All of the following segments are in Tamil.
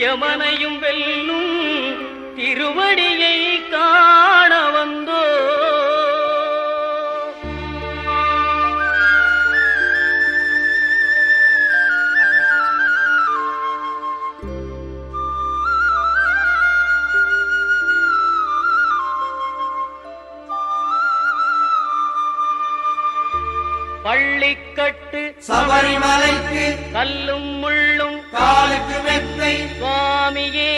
யமனையும் வெல்லும் திருவடியை காண வந்தோ. பள்ளிக்கட்டு சபரிமலைக்கு கல்லும் முள்ளும் காலுக்கு மெத்தை சுவாமியே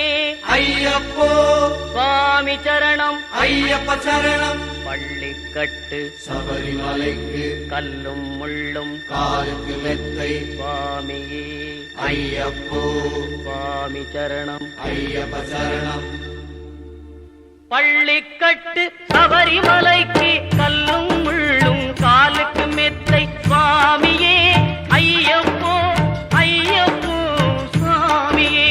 ஐயப்போ சுவாமி சரணம் ஐயப்ப சரணம். பள்ளிக்கட்டு சபரிமலைக்கு கல்லும் முள்ளும் காலுக்கு மெத்தை சுவாமியே ஐயப்போ சுவாமி சரணம் ஐயப்ப சரணம். பள்ளிக்கட்டு சபரிமலைக்கு கல்லும் முள்ளும் காலுக்கு மெத்தை சுவாமியே ஐயப்போ ஐயப்போ சுவாமியே.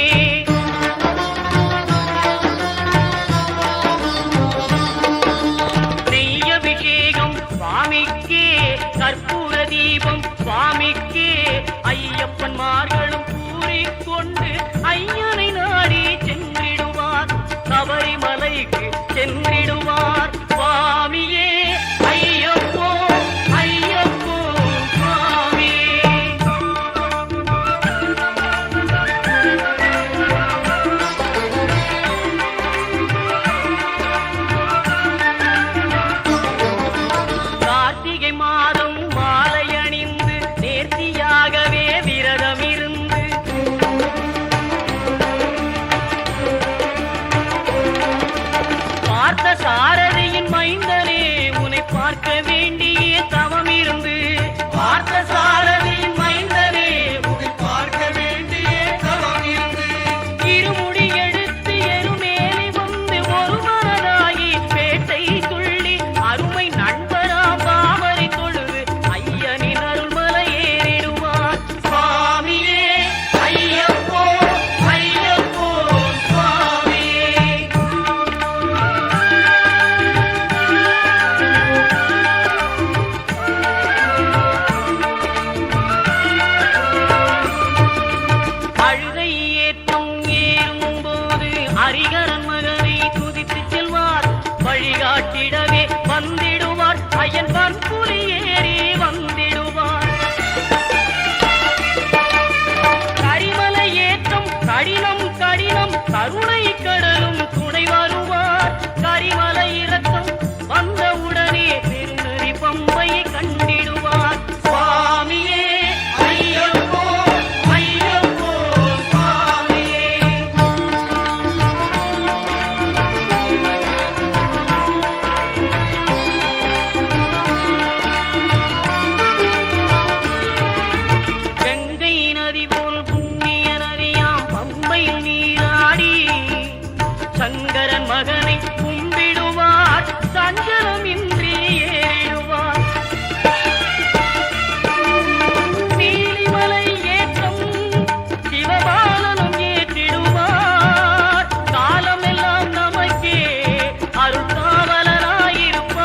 நெய்யபிஷேகம் சுவாமிக்கே கற்பூர தீபம் சுவாமிக்கே ஐயப்பன்மார்களும் கூறிக்கொண்டு ஐயனை நாடி சென்றிடுவார் சபரிமலைக்கு சென்றிடுவார் சுவாமியே ஐயப்போ ஐயப்போ சுவாமியே. கார்த்திகை மாதம் மாலை அணிந்து நேர்த்தியாகவே விரதம் இருந்து பார்த்த சாரதியின் மைந்தனே உன்னை பார்க்க வேண்டிய தவம் இருந்து பார்த்த சாரதியின் மைந்தனே உன்னை பார்க்க வேண்டிய தவம் இருந்து இருமுடி எடுத்து எருமேலி வந்து ஒரு மனதாகி பேட்டை துள்ளி அருமை நண்பராம் பாவரை தொழுது ஐயனின் அருள்மலை ஏறிடுவார் சுவாமியே ஐயப்போ ஐயப்போ சுவாமியே. அழுகை ஏற்றும் ஏறும்போது ஹரிகரன் மகனை துதித்து செல்வார் வழிகாட்டிடவே வந்திடுவார் ஐயன் பன்புலி ஏறி வந்திடுவார். கரிமலை ஏற்றம் கடினம் கடினம் கருணை கடலும் துணை வருவார். கரிமலை இறக்கம் வந்தவுடனே திருநெறி பம்பையை கண்டிடுவார் சுவாமியே ஐயப்போ ஐயப்போ சுவாமியே. கங்கை நதி போல் புண்ணிய நதியாம் பம்பையில் நீராடி சங்கரன் மகனை கும்பிடுவார் சஞ்சலம் இன்றி ஏறிடுவார். நீலிமலை ஏற்றம் சிவபாலனும் ஏற்றிடுவார். காலமெல்லாம் நமக்கே அருள்காவலராயிருப்பார்.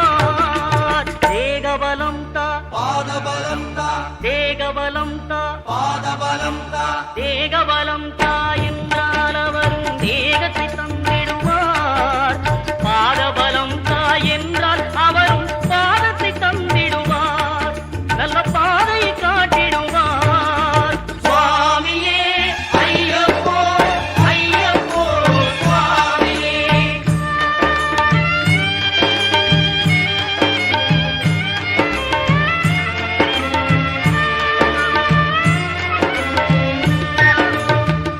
தேகபலம் தா பாதபலம் தா தேகபலம் தா பாதபலம் தா தேகபலம் தா என்றால் அவரும் தேகத்தை தந்திடுவார். பாதபலம் தா என்றால் அவரும் பாதத்தை தந்திடுவார். நல்ல பாதையை காட்டிடுவார் சுவாமியே ஐயப்போ ஐயப்போ சுவாமியே.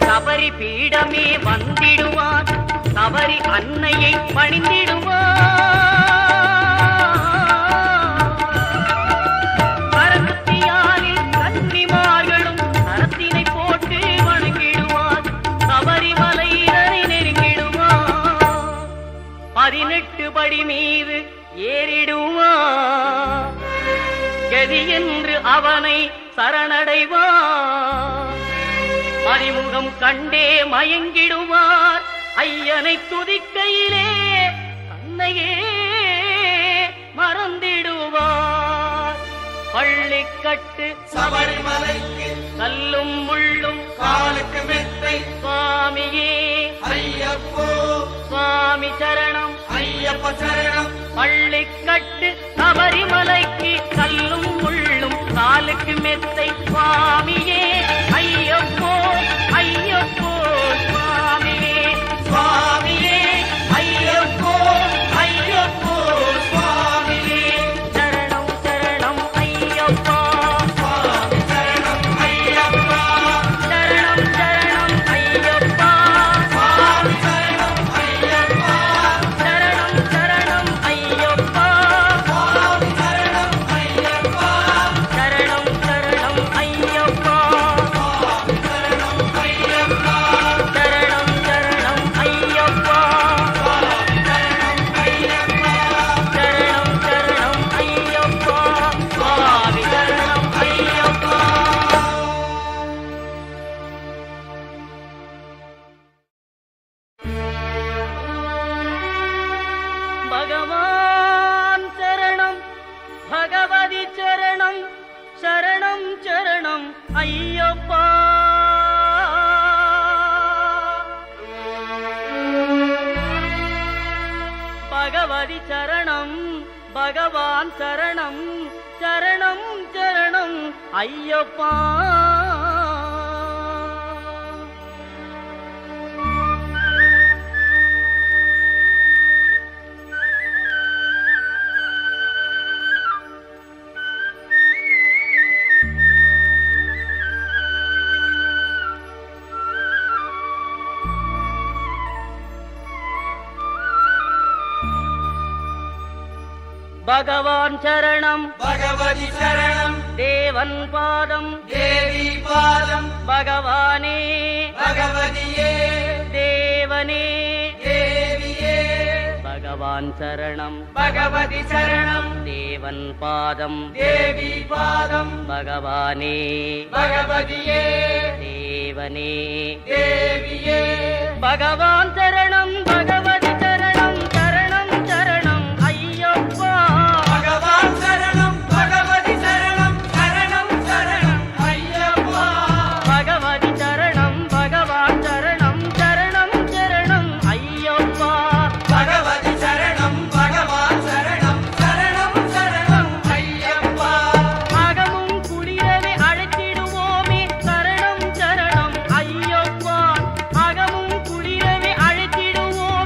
சபரி பீடமே வந்திடுவார். சபரி அன்னையை பணிந்திடுவார். பரமத்தியாரில் கன்னிமார்களும் கரத்தினை போட்டு வணங்கிடுவார். சபரிமலையினரை நெருங்கிடுவார். 18 படி மீது ஏறிடுவார். கதி என்று அவனை சரணடைவார். அறிமுகம் கண்டே மயங்கிடுவார். ஐயனை துதிக்கையிலே தன்னையே மறந்திடுவார். பள்ளிக்கட்டு சபரிமலைக்கு கல்லும் முள்ளும் காலுக்கு மெத்தை சுவாமியே ஐயப்போ சுவாமி சரணம் ஐயப்ப சரணம் பள்ளிக்கட்டு சபரிமலைக்கு கல்லும் முள்ளும் காலுக்கு மெத்தை சுவாமியே ஐயப்போ ஐயப்போ சுவாமியே சுவாமியே ஐயப்போ ஐயப்போ சுவாமியே சரணம் சரணம் ஐயப்பா சுவாமி சரணம் ஐயப்பா சரணம் சரணம் ஐயப்பா சுவாமி சரணம் ஐயப்பா சரணம் சரணம் ஐயப்பா சுவாமி சரணம் ஐயப்பா சரணம் சரணம் ஐயப்பா சுவாமி சரணம் ஐயப்பா சரணம் சரணம் ஐயப்பா சுவாமி சரணம் ஐயப்பா சரணம் சரணம் ஐயப்பா சுவாமி சரணம் ஐயப்பா பகவான் சரணம் பகவதி சரணம் சரணம் சரணம் ஐயப்பா பகவதி சரணம் பகவான் சரணம் சரணம் சரணம் ஐயப்பா பகவான் சரணம் பகவதி சரணம் தேவன் பாதம் தேவி பாதம் பகவானே பகவதியே தேவனே தேவியே பகவான் சரணம் பகவதி சரணம் தேவன் பாதம் தேவி பாதம் பகவானே பகவதியே தேவனே தேவியே பகவான் சரணம் பகவதி சரணம் சரணம் சரணம் ஐயப்பா பகவான் சரணம் பகவதி சரணம் சரணம் சரணம் ஐயப்பா பகவதி சரணம் பகவான் சரணம் சரணம் சரணம் ஐயப்பா பகவதி சரணம் பகவான் சரணம் சரணம் சரணம் ஐயப்பா அகமும் குளிரவே அழைத்திடுவோமே சரணம் சரணம் ஐயப்பா அகமும் குளிரவே அழைத்திடுவோமே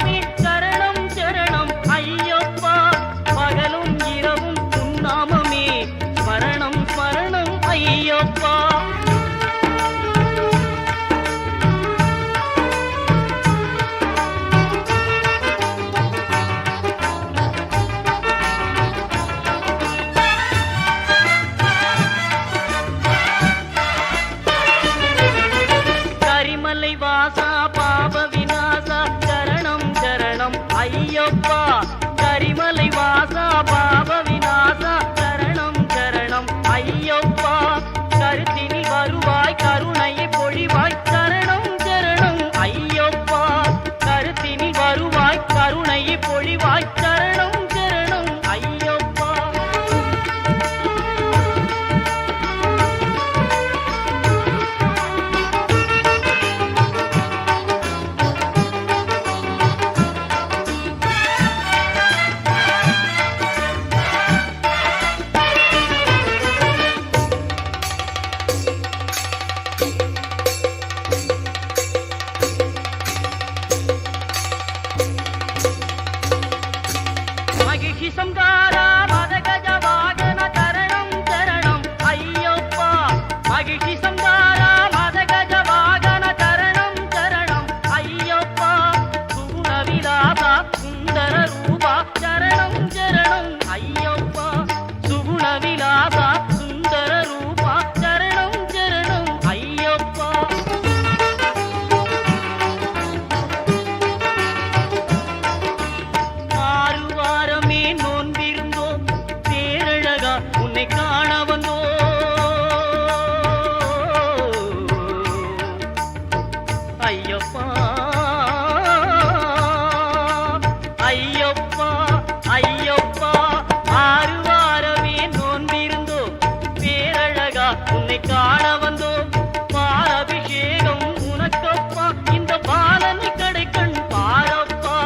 காண வந்தோம் பாலபிஷேகம் உனக்கப்பா இந்த பாலனை கடைக்கண் பாரப்பா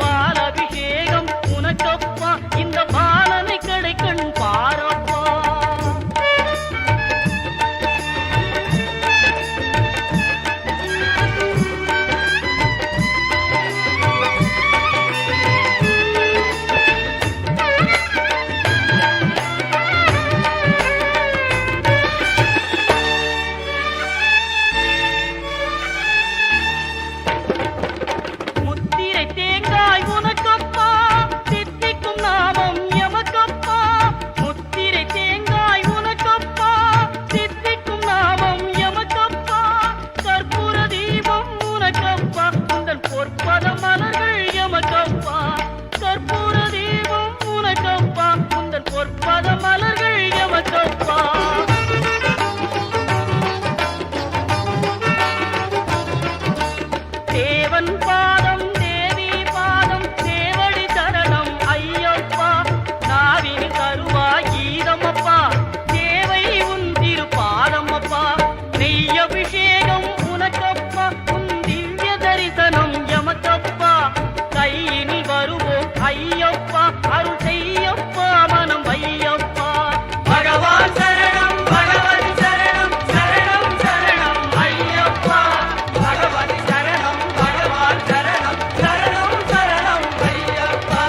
பாலபிஷேகம் உனக்கப்பா இந்த பாலனை கடைக்கண் பாரப்பா முத்திரை தேங்காய் உனக்கப்பா சித்திக்கும் நாமம் எமக்கப்பா முத்திரை தேங்காய் உனக்கப்பா சித்திக்கும் நாமம் எமக்கப்பா கற்பூர தீபம் உனக்கப்பா உந்தன் பொற்பத மலர்கள் எமக்கப்பா கற்பூர தீபம் உனக்கப்பா உந்தன் பொற்பத மலர்கள் எமக்கப்பா தேவன் பாதம் தேவி பாதம் தேவடி சரணம் ஐயப்பா நாவின் கருவாய் கீதமப்பா தேவை உன் திருப்பாதமப்பா நெய்யபிஷேகம் உனக்கப்பா உன் திவ்ய தரிசனம் எமக்கப்பா கையினில் வருவோம் ஐயப்பா அருள் செய்யப்பா மனம் ஐயப்பா பகவான் சரணம் பகவதி சரணம் சரணம் சரணம் ஐயப்பா பகவதி சரணம் பகவான் சரணம் சரணம் சரணம் ஐயப்பா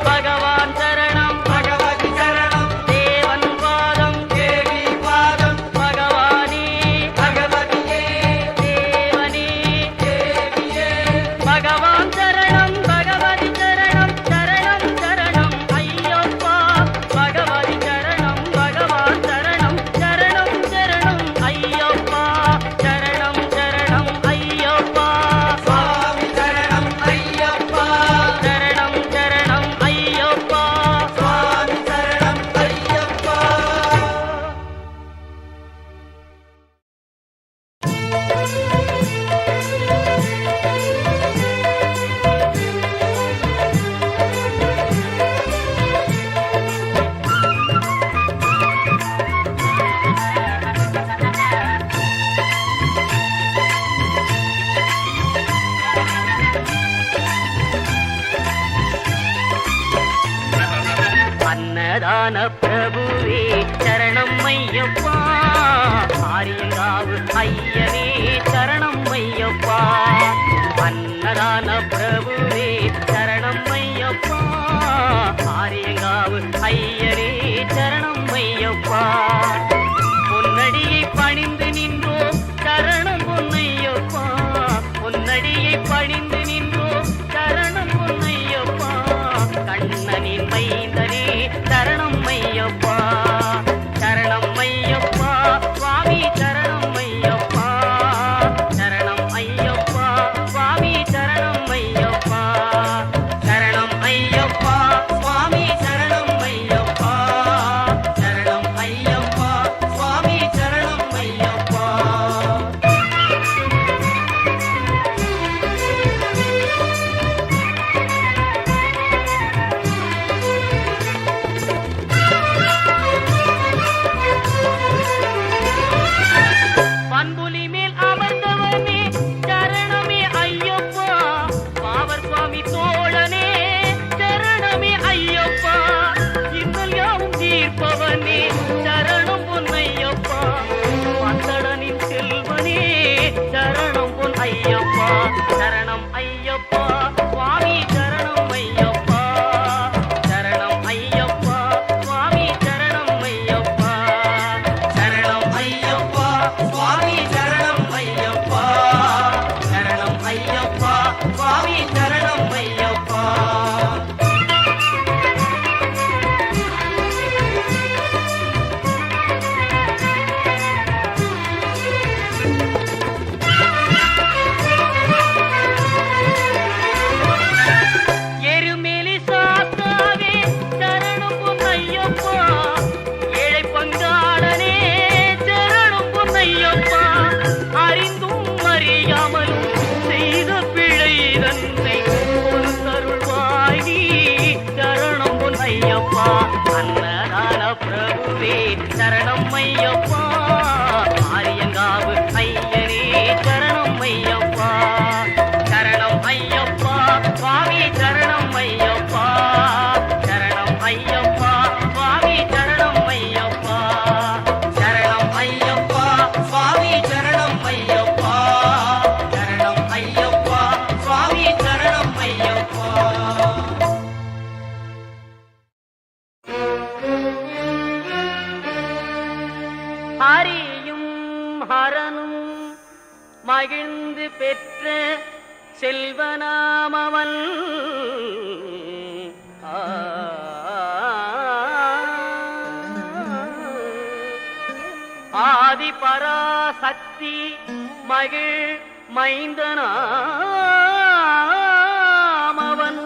பகவான் சரணம் பகவதி சரணம் தேவன் பாதம் தேவி பாதம் பகவானே பகவதியே தேவனே தேவியே பகவான் சரணம் பகவதி சரணம் சரணம் சரணம் ஐயப்பா பகவதி சரணம் பகவான் சரணம் சரணம் சரணம் ஐயப்பா சரணம் சரணம் ஐயப்பா சுவாமி சரணம் ஐயப்பா சரணம் சரணம் ஐயப்பா சுவாமி சரணம் ஐயப்பா அன்னதான பிரபுவே சரணம் ஐயப்பா ஆரியங்காவு ஐயனே சரணம் ஐயப்பா அன்னதான பிரபுவே சரணம் ஐயப்பா ஆரியங்காவு ஐயனே சரணம் ஐயப்பா பொன்னடியை பணிந்து நின்றோம் சரணம் பொன்னையப்பா பொன்னடியை பணிந்து நின்றோம் சரணம் பொன்னையப்பா கண்ணனின் மைந்தனே சரணம் ஐயப்பா சரணம் ஐயப்பா சுவாமி சரணம் ஐயப்பா சரணம் ஐயப்பா சுவாமி சரணம் ஐயப்பா சரணம் ஐயப்பா சுவாமி சரணம் ஐயப்பா சரணம் ஐயப்பா சுவாமி சரணம் ஐயப்பா பண்புலி மேல் அமர்ந்தவனே சரணமே ஐயப்பா பாவர் சுவாமி தோழனே சரணமே ஐயப்பா இன்னல் யாவும் தீர்ப்பவனே சரணம் பொன்னையப்பா பந்தடனின் செல்வனே சரணம் பொன் ஐயப்பா சரணம் ஐயப்பா சுவாமி சரணம் ஐயப்பா சரணம் ஐயப்பா சுவாமி சரணம் ஐயப்பா சரணம் ஐயப்பா சுவாமி சரணம் ஐயப்பா சரணம் ஐயப்பா சுவாமி சரணம் ஐயப்பா எருமேலி சாத்தாவே சரணம் பொன்னையப்பா ஏழை பங்காளனே சரணம் பொன்னையப்பா சுவாமி சரணம் ஐயப்பா சரணம் ஐயப்பா சுவாமி சரணம் ஐயப்பா ஹரியும் ஹரனும் மகிழ்ந்து பெற்ற செல்வனாமவன் ஆதி பராசக்தி மகிழ் மைந்தனாமவன்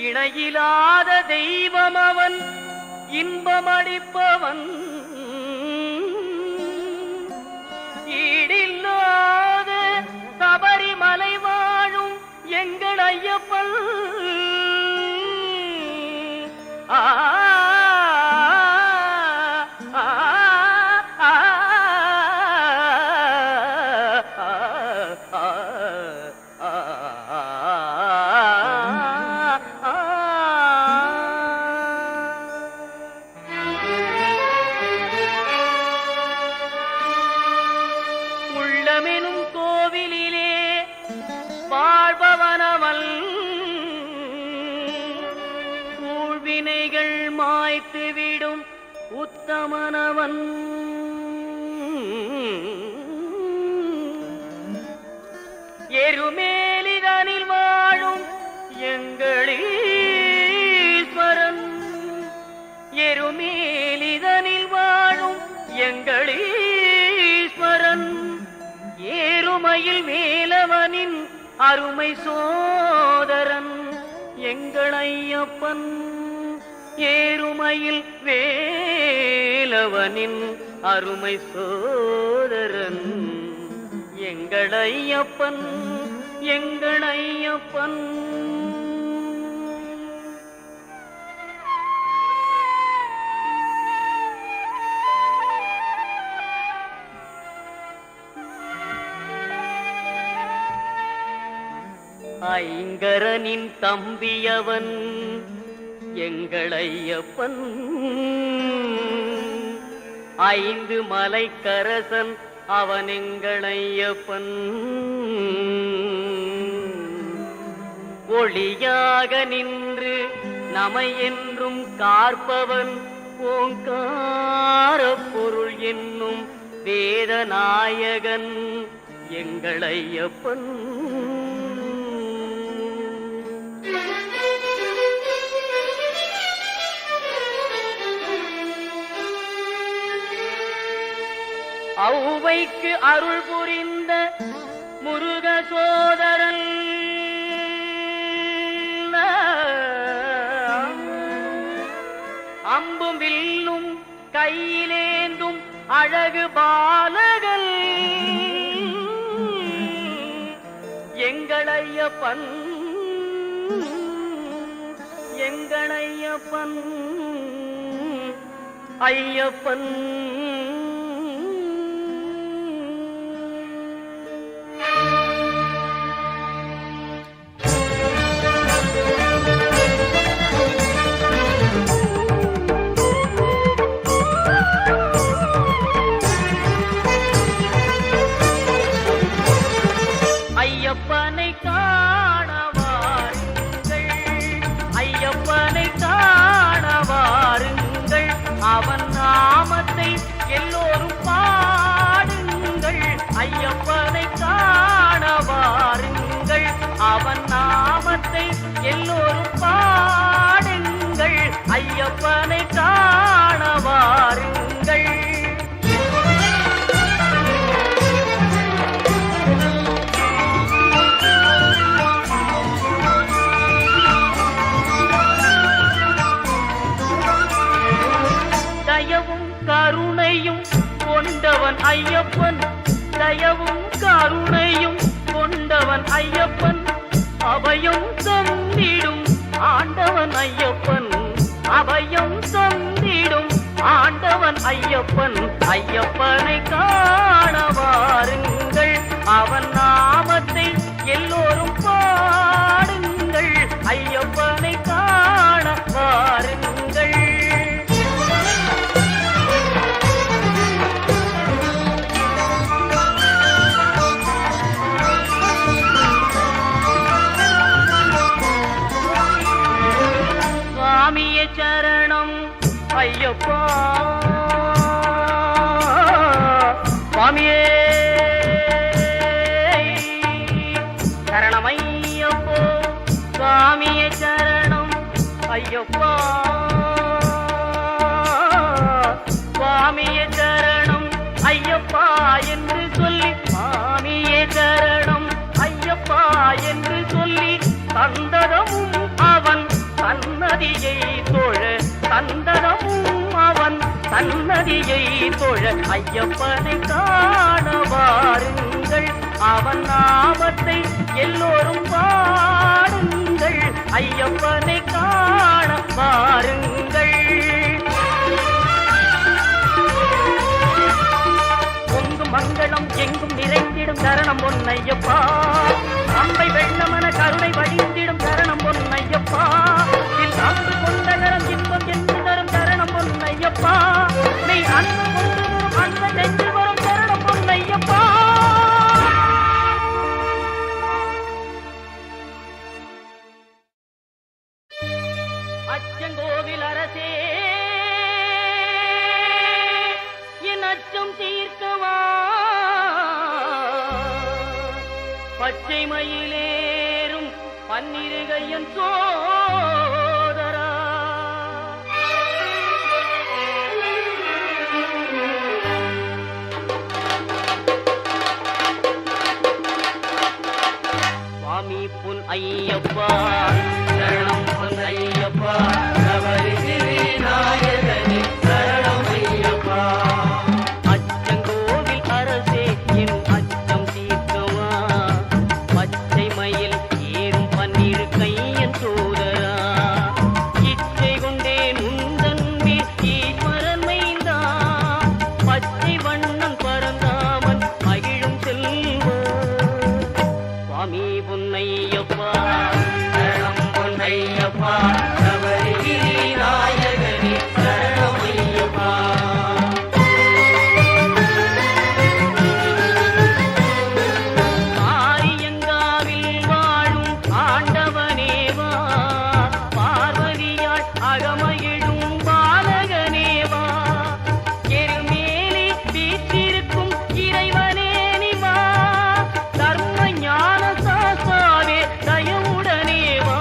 இணையிலாத தெய்வம் அவன் இன்பமளிப்பவன் ஈடில்லாத சபரிமலை வாழும் எங்கள் ஐயப்பன் ஆ உள்ளமெனும் கோவிலிலே வாழ்பவனவன் ஊழ்வினைகள் மாய்த்துவிடும் உத்தமனவன் எருமேலிதனில் வாழும் எங்களீஸ்வரன் எருமேலிதனில் வாழும் எங்களீஸ்வரன் ஏறுமையில் வேலவனின் அருமை சோதரன் எங்கள் ஐயப்பன் ஏறுமையில் வேலவனின் அருமை சோதரன் எங்கள் ஐயப்பன் எங்கள் ஐயப்பன் ஐங்கரனின் தம்பியவன் எங்கள் ஐயப்பன் ஐந்து மலைக்கரசன் அவன் எங்கள் ஐயப்பன் ஒளியாக நின்று நமை என்றும் காற்பவன் ஓங்கார பொருள் என்னும் வேதநாயகன் எங்கள் ஐயப்பன் ஔவைக்கு அருள் புரிந்த முருக சோதரன் அம்பும் வில்லும் கையிலேந்தும் அழகு பாலகன் எங்கள் ஐயப்பன் எங்கள் ஐயப்பன் ஐயப்பன் ஐயப்பனை காண வாருங்கள் ஐயப்பனை காண வாருங்கள் அவன் நாமத்தை எல்லோரும் பாடுங்கள் ஐயப்பனை காண வாருங்கள் அவன் நாமத்தை எல்லோரும் பாடுங்கள் ஐயப்பனை காண வாருங்கள் தயவும் கருணையும் கொண்டவன் ஐயப்பன் தயவும் கருணையும் கொண்டவன் ஐயப்பன் அபயம் தந்திடும் ஆண்டவன் ஐயப்பன் அபயம் தந்திடும் ஆண்டவன் ஐயப்பன் ஐயப்பனை காண வாருங்கள் அவன் நாமத்தை எல்லோரும் பாடுங்கள் ஐயப்பனை காண வாருங்கள் சுவாமியே சரணம் ஐயப்போ சுவாமியே சரணம் ஐயப்பா சுவாமியே சரணம் ஐயப்பா என்று சொல்லி சுவாமியே சரணம் ஐயப்பா என்று சொல்லி தந்ததமும் அவன் சன்னதியை தோழ தந்ததமும் அவன் சன்னதியை தோழ ஐயப்பனை காண வாருங்கள் அவன் நாமத்தை எல்லோரும் பாடுங்கள் ஐயப்பனை காண வாருங்கள் பொங்கும் மங்களம் எங்கும் நிறைந்திடும் சரணம் பொன்னையப்பா அம்பை வெள்ளமன கருணை வடிந்திடும் சரணம் பொன்னையப்பா அன்பு கொண்ட கரம் இன்பம் என்று தரும் சரணம் பொன்னையப்பா நீ அன்பு கொண்டு வரும் அன்பை நெஞ்சு வரும் சரணம் பொன்னையப்பா அச்சங்கோவில் அரசே என் அச்சம் தீர்க்கவா பச்சை மயிலேறும் பன்னிருகையன் சோதரா சுவாமி பொன் ஐயப்பா சரணம் பொன் ஐயப்பா சபரிகிரி நாயகனே சரணம் ஐயப்பா அச்சங்கோவில் அரசே என் அச்சம் தீர்க்கவா பச்சை மயில் ஏறும் பன்னிரு கையன் சோதரா இச்சை கொண்டேன் உந்தன்பே ஈஸ்வரன் மைந்தா பச்சை வண்ணம் பரந்தாமன் மகிழும் செல்வா சுவாமி பொன்னையப்பா சரணம் பொன்னையப்பா சபரிகிரி நாயகனே சரணம் ஐயப்பா ஆரியங்காவில் வாழும் ஆண்டவனேவா பார்வதியாள் அகமகிழும் பாலகனேவா எருமேலி வீற்றிருக்கும் இறைவனே நிவா தர்ம ஞான சாஸ்தாவே தயவுடனேவா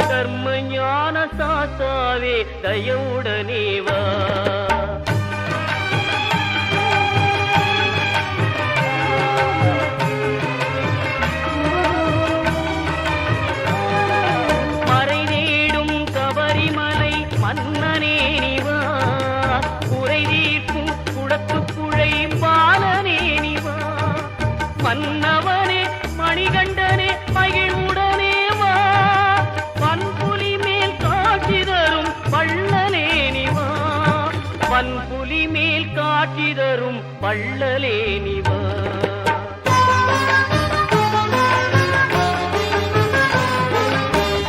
தர்ம ஞான சாஸ்தாவே தயவுடனேவா மறை தேடும் கபரிமலை மன்னனே நிவா குறை தீர்க்கும் குடத்துக்குழை பாலனே நிவா மன்னவனே மணிகண்டனே மகிழ்வுடனே வா பன்புலி மேல் காட்சி தரும் வள்ளலே நிவா பன்புலி மேல் காட்சி தரும் வள்ளலே நிவா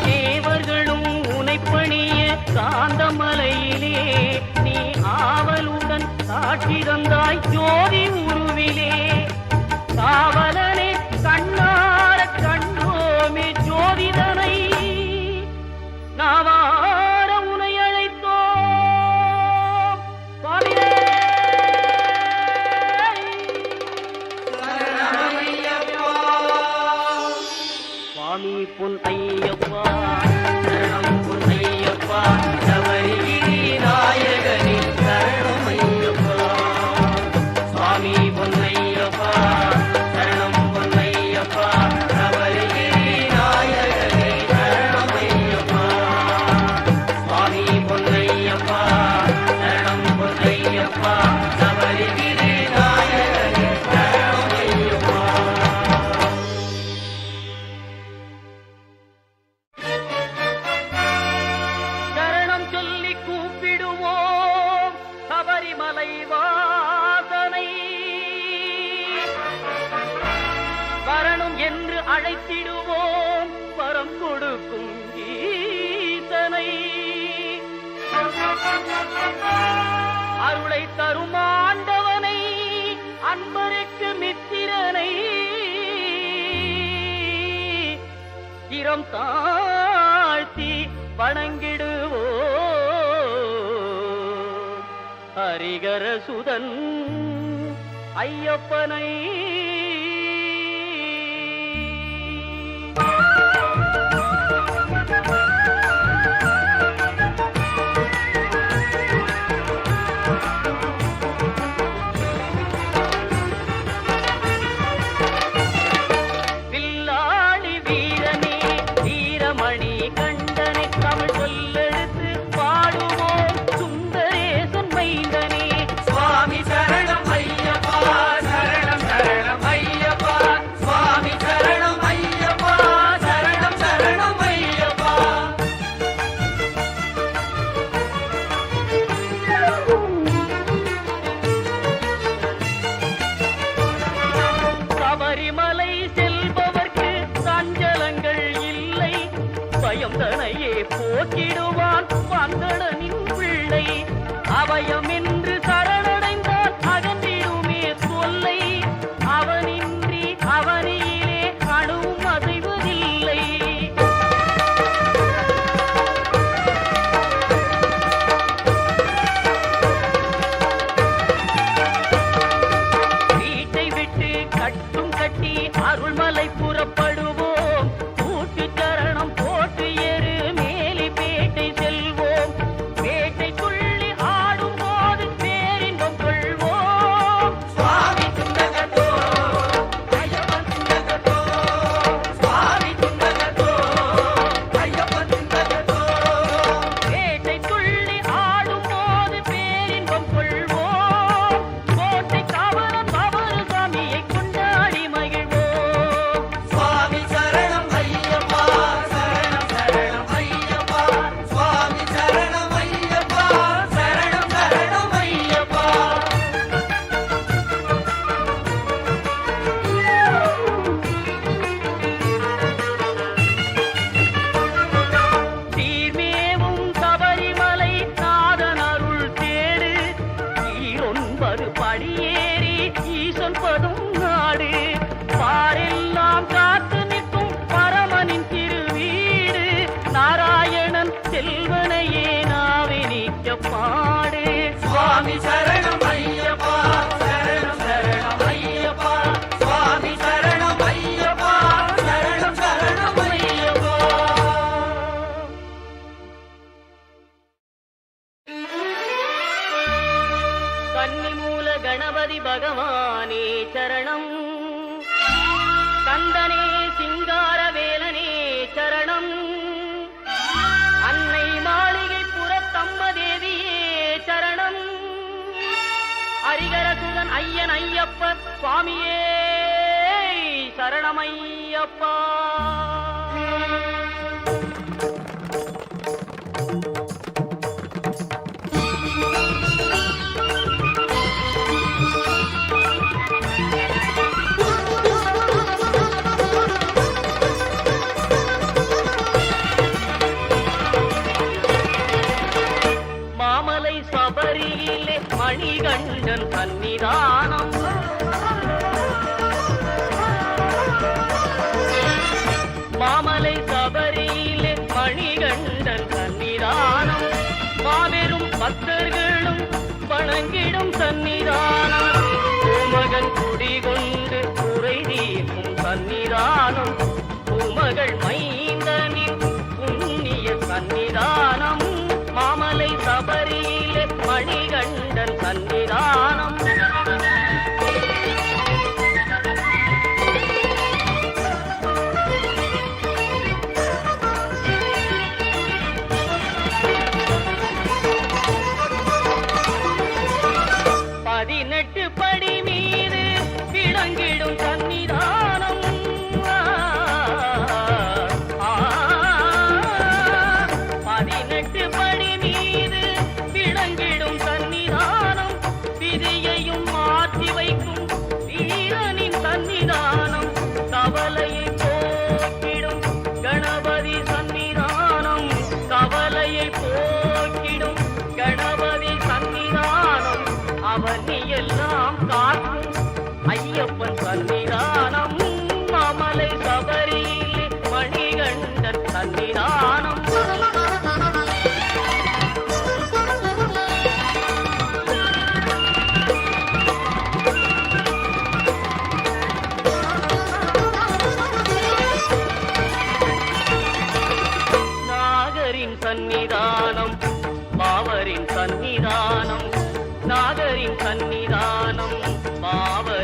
தேவர்களும் உனைப்பணிய காந்தமலையிலே நீ ஆவலுடன் காட்சி தந்தாய் ஜோதி உருவிலே காவலனே கண்ணார கண்டோமே ஜோதிதனை நாவார உனை அழைத்தோம் சுவாமியே சரணம் ஐயப்பா சுவாமி பொன் ஐயப்பா சரணம் பொன் ஐயப்பா சபரிகிரி நாயகனே சரணம் ஐயப்பா சுவாமி பொன் ஐயப்பா சரணம் பொன் ஐயப்பா சபரிகிரி நாயகனே சரணம் ஐயப்பா சுவாமி பொன் ஐயப்பா சரணம் பொன் ஐயப்பா சபரிகிரி நாயகனே சரணம் ஐயப்பா சரணம் சொல்லி கூப்பிடுவோம் சபரிமலை வாசனை வரணும் என்று அழைத்திடுவோம் வரம் கொடுக்கும் ஈசனை அருளை தரும் ஆண்டவனை அன்பருக்கு மித்திரனை சிரம் தாழ்த்தி வணங்கிடுவோம் ஹரிகர சுதன் ஐயப்பனை வில்லாளி வீரனே வீரமணி கண்டனை தமிழ் சொல்லெடுத்து பாடுவோம் சுந்தரேசன் மைந்தனே சுவாமி சரணம் ஐயப்பா சரணம் சரணம் ஐயப்பா சுவாமி சரணம் ஐயப்பா சரணம் சரணம் ஐயப்பா சபரிமலை செல்பவர்க்கு சஞ்சலங்கள் இல்லை பயம் தனையே போக்கிடுவான் வந்தடனின் பிள்ளை அபயம் என்று சரணடைந்தால் அகன்றிடுமே தொல்லை அவனின்றி அவனியிலே அணுவும் அசைவதில்லை வீட்டை விட்டு கட்டும் கட்டி அருள்மலை புறப்படுவோம் கூட்டு சரணம் போட்டு ஏறு மேலி பேட்டை செல்வோம் பேட்டை துள்ளி ஆடும் போது பேரின்பம் கொள்வோம் சுவாமி துண்டகத்தோ ஐயப்பன் துண்டகத்தோ சுவாமி துண்டகத்தோ ஐயப்பன் துண்டகத்தோ பேட்டை துள்ளி ஆடும் போது பேரின்பம் கொள்வோம் கோட்டை காவலன் பவரு சாமியை கொண்டாடி மகிழ்வோம் சுவாமி சரணம் ஐயப்பா சரணம் சரணம் ஐயப்பா சுவாமி சரணம் ஐயப்பா சரணம் சரணம் ஐயப்பா தீர்மேவும் சபரிமலை நாதன் அருள் தேடு ஈரொன்பது படியேறி ஈசன் பதும் நாடு பாரெல்லாம் காத்து நிற்கும் பரமனின் திருவீடு நாராயணன் செல்வனையே நாவே நீக்க பாடு சுவாமி சரணம் ஐயப்பா சரணம் சரணம் ஐயப்பா சுவாமி சரணம் ஐயப்பா சரணம் சரணம் ஐயப்பா கன்னிமூல கணபதி பகவானே சரணம் கந்தனே சிங்கார வேலனே சரணம் அன்னை மாளிகை புறத்தம்மதேவியே சரணம் ஹரிகரசுதன் ஐயன் ஐயப்ப சுவாமியே சரணமையப்பா மாமலை சபரியிலே மணிகண்டன் சன்னிதானம் மாமலை சபரியிலே மணிகண்டன் சன்னிதானம் மாபெரும் பக்தர்களும் வணங்கிடும் சன்னிதானம் பூமகன் குடிகொண்டு குறை தீர்க்கும் சன்னிதானம் பூமகள் மைந்தனின் புண்ணிய சன்னிதானம் மாமலை சபரியிலே மணிகண்டன் சன்னிதானம் பதினெட்டு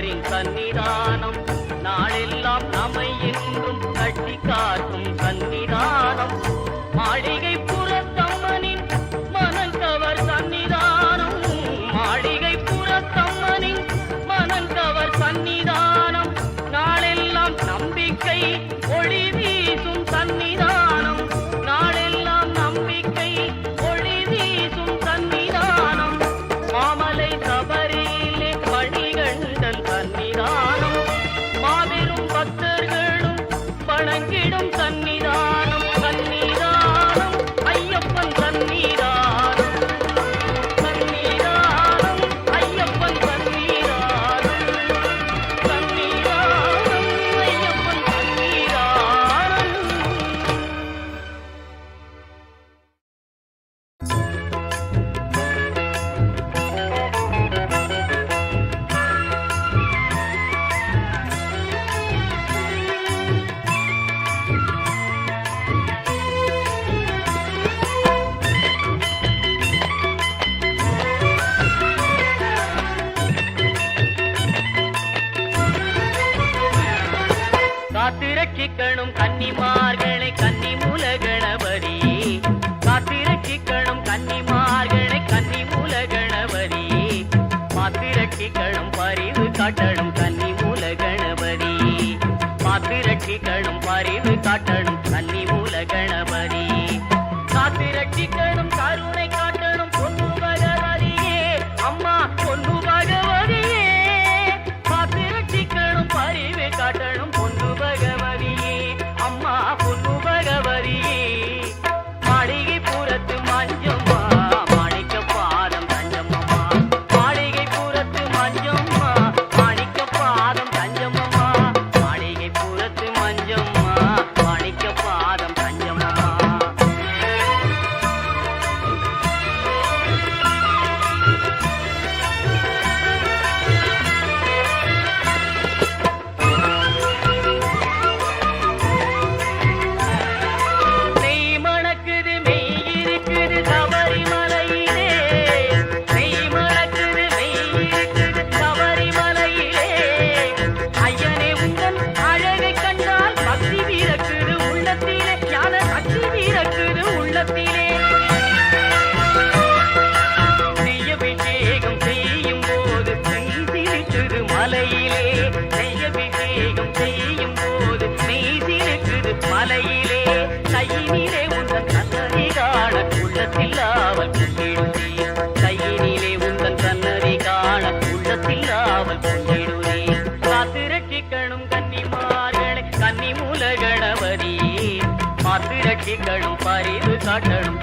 அவரின் சன்னிதானம் நாளெல்லாம் நம்மை என்றும் கட்டி காக்கும் சன்னிதானம் மாளிகை புறத்தம்மனின் மனங்கவர் சன்னிதானம் மாளிகை புறத்தம்மனின் மனங்கவர் சன்னிதானம் நாளெல்லாம் நம்பிக்கை ஒளி வீசும் சன்னிதானம் நாளெல்லாம் நம்பிக்கை ஒளி வீசும் சன்னிதானம் மாமலை சபரியிலே மணிகண்டன் சன்னிதானம் மாபெரும் பக்தர்களும் வணங்கிடும் சன்னிதானம் சன்னிதானம் ஐயப்பன் சன்னிதானம் சன்னிதானம் ஐயப்பன் சன்னிதானம் சன்னிதானம் ஐயப்பன் சன்னிதானம். காத்திரட்சிக்கணும் கன்னிமார்களை கன்னிமூல கணபதி காத்திரட்சிக்கணும் கன்னிமார்களை கன்னிமூல கணபதி மாத்திரட்சிக்கணும் பரிவு காட்டணும் கன்னிமூல கணபதி மாத்திரட்சிக்கணும் பரிவு காட்டணும் கன்னிமூல கணபதி காத்திரட்சிக்கணும் கருணை காட்டணும் பொன்னு பகவதியே அம்மா பொன்னு பகவதியே காத்திரட்சிக்கணும் பரிவு காட்டணும் பொன்னு பகவதியே அம்மா பொன்னு பகவதியே மாளிகை புறத்து மஞ்சம்மா மாணிக்க பாதம் தஞ்சம்மம்மா மாளிகை புறத்து மஞ்சம்மா மாணிக்க பாதம் தஞ்சம்மம்மா மாளிகை புறத்து மஞ்சம்மா மாணிக்க பாதம் தஞ்சம்மம்மா. நெய் மணக்குது மெய் இருக்குது சபரிமலையிலே நெய் மணக்குது மெய் இருக்குது சபரிமலையிலே ஐயனே உங்கள் அழகை கண்டால் பக்தி வீரக்குது உள்ளத்திலே ஞான சக்தி வீரக்குது உள்ளத்திலே நெய்யபிஷேகம் செய்யும் போது மெய் சிரிக்குது மலையிலே நெய்யபிஷேகம் செய்யும் போது மெய் சிரிக்குது மலையிலே கையினிலே உந்தன் சன்னதி காண உள்ளத்தில் ஆவல் கொண்டிடுதே கையினிலே உந்தன் சன்னதி காண உள்ளத்தில் ஆவல் கொண்டிடுதே காத்திரட்சிக்கணும் கன்னிமார்களை கன்னிமூல கணபதி மாத்திரட்சிக்கணும் பரிவு காட்டணும்